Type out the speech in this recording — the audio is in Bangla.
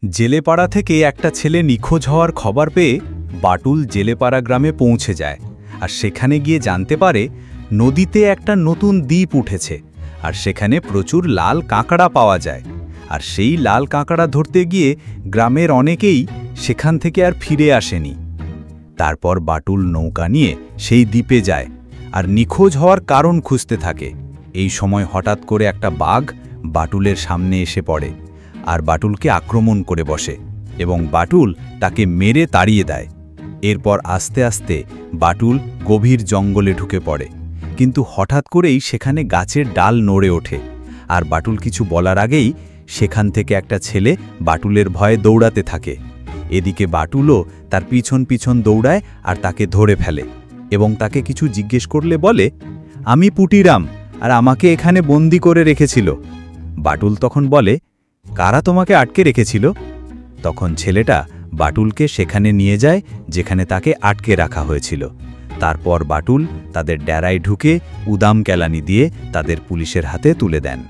জেলেপাড়া থেকে একটা ছেলে নিখোঁজ হওয়ার খবর পেয়ে বাটুল জেলেপাড়া গ্রামে পৌঁছে যায় আর সেখানে গিয়ে জানতে পারে নদীতে একটা নতুন দ্বীপ উঠেছে আর সেখানে প্রচুর লাল কাঁকড়া পাওয়া যায়। আর সেই লাল কাঁকড়া ধরতে গিয়ে গ্রামের অনেকেই সেখান থেকে আর ফিরে আসেনি। তারপর বাটুল নৌকা নিয়ে সেই দ্বীপে যায় আর নিখোঁজ হওয়ার কারণ খুঁজতে থাকে। এই সময় হঠাৎ করে একটা বাঘ বাটুলের সামনে এসে পড়ে আর বাটুলকে আক্রমণ করে বসে এবং বাটুল তাকে মেরে তাড়িয়ে দেয়। এরপর আস্তে আস্তে বাটুল গভীর জঙ্গলে ঢুকে পড়ে, কিন্তু হঠাৎ করেই সেখানে গাছের ডাল নড়ে ওঠে আর বাটুল কিছু বলার আগেই সেখান থেকে একটা ছেলে বাটুলের ভয়ে দৌড়াতে থাকে। এদিকে বাটুলও তার পিছন পিছন দৌড়ায় আর তাকে ধরে ফেলে এবং তাকে কিছু জিজ্ঞেস করলে বলে, আমি পুটিরাম আর আমাকে এখানে বন্দি করে রেখেছিল। বাটুল তখন বলে, কারা তোমাকে আটকে রেখেছিল? তখন ছেলেটা বাটুলকে সেখানে নিয়ে যায় যেখানে তাকে আটকে রাখা হয়েছিল। তারপর বাটুল তাদের ডেরায় ঢুকে উদাম কেলানি দিয়ে তাদের পুলিশের হাতে তুলে দেন।